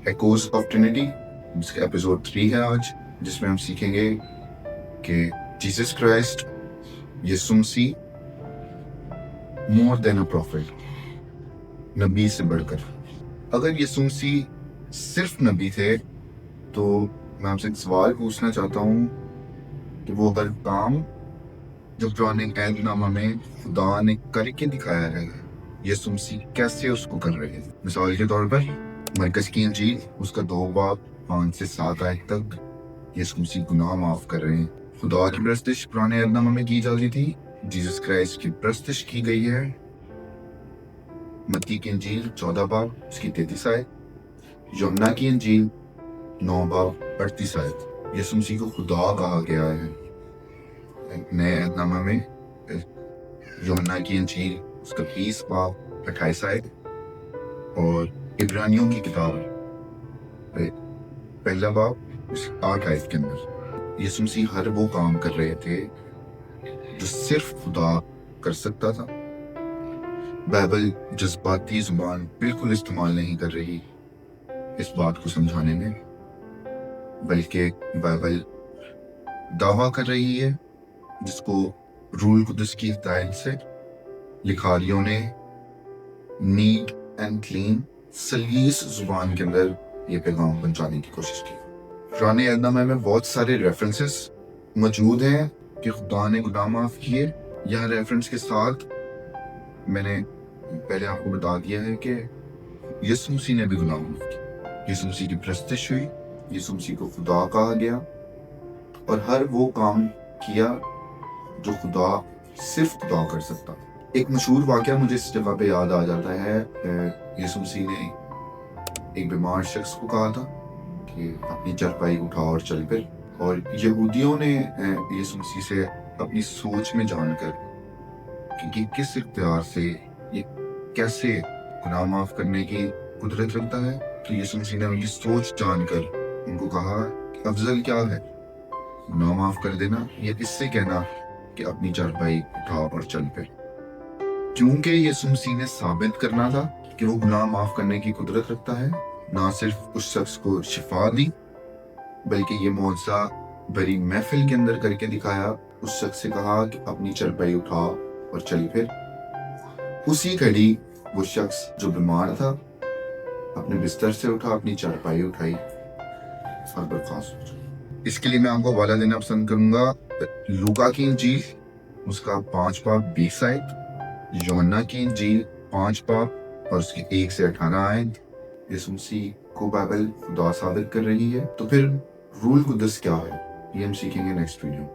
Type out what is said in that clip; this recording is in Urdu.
ایکوز آف ٹرینٹی، جس کا ایپیسوڈ 3 ہے آج، جس میں ہم سیکھیں گے کہ جیسس کرائسٹ یسوع مسیح مور دین اے پروفٹ، نبی سے بڑھ کر۔ اگر یسوع مسیح صرف نبی تھے تو میں آپ سے ایک سوال پوچھنا چاہتا ہوں کہ وہ ہر کام جو پرانے عہد نامہ میں خدا نے کر کے دکھایا ہے، یسوع مسیح کیسے اس کو کر رہے ہیں؟ مثال کے طور پر مرکز کی انجیل اس کا 2 باب 5 سے 7 آیت تک یسوع مسیح گناہ معاف کر رہے ہیں۔ خدا کی پرستش پرانے عہد نامہ میں کی جاتی تھی، جیسس کرائسٹ کی پرستش کی گئی ہے۔ متی کی انجیل 14 باب اس کی 33 آیت، یوحنا کی انجیل 9 باب 38 آیت۔ یسوع مسیح کو خدا کہا گیا ہے نئے عہد نامہ میں، یوحنا کی انجیل اس کا 20 باب 28 آیت، اور عبرانیوں کی کتاب پہلا باب اس 8 آیت کے اندر یسوع مسیح ہر وہ کام کر رہے تھے جو صرف خدا کر سکتا تھا۔ بائبل جذباتی زبان بالکل استعمال نہیں کر رہی اس بات کو سمجھانے میں، بلکہ بائبل دعویٰ کر رہی ہے، جس کو روح القدس کی ہدایت سے لکھاریوں نے نیٹ اینڈ کلین سلیس زبان کے اندر یہ پیغام پہنچانے کی کوشش کی۔ پرانے عہد نامہ میں بہت سارے ریفرنسز موجود ہیں کہ خدا نے گناہ معاف کیے۔ یہاں ریفرنس کے ساتھ میں نے پہلے آپ کو بتا دیا ہے کہ یسوع مسیح نے بھی گناہ معاف کیا، یسوع مسیح کی پرستش ہوئی، یسوع مسیح کو خدا کہا گیا، اور ہر وہ کام کیا جو خدا صرف خدا کر سکتا۔ ایک مشہور واقعہ مجھے اس جگہ پہ یاد آ جاتا ہے، یسوع مسیح نے ایک بیمار شخص کو کہا تھا کہ اپنی چرپائی اٹھا اور چل پھر، اور یہودیوں نے یسوع مسیح سے اپنی سوچ میں جان کر کہ یہ کس اختیار سے، یہ کیسے گناہ معاف کرنے کی قدرت رکھتا ہے، تو یسوع مسیح نے ان کی سوچ جان کر ان کو کہا کہ افضل کیا ہے، گناہ معاف کر دینا یا اس سے کہنا کہ اپنی چرپائی اٹھا اور چل پھر؟ کیونکہ یسوع مسیح نے ثابت کرنا تھا کہ وہ گناہ معاف کرنے کی قدرت رکھتا ہے، نہ صرف اس شخص کو شفا دی، بلکہ یہ معجزہ بڑی محفل کے اندر کر کے دکھایا۔ اس شخص سے کہا کہ اپنی چرپائی اٹھا اور چل پھر۔ اسی گھڑی وہ شخص جو بیمار تھا اپنے بستر سے اٹھا، اپنی چرپائی اٹھائی اور برخاست ہو گیا۔ اس کے لیے میں آپ کو حوالہ دینا پسند کروں گا لوکا کی انجیل اس کا 5 باب 20 آیت، یوحنا کی انجیل 5 باب اور اس کی 1 سے 18 آیت۔ یسوع مسیح کو بائبل خدا ثابت کر رہی ہے، تو پھر روح القدس کیا ہے، یہ ہم سیکھیں گے نیکسٹ ویڈیو۔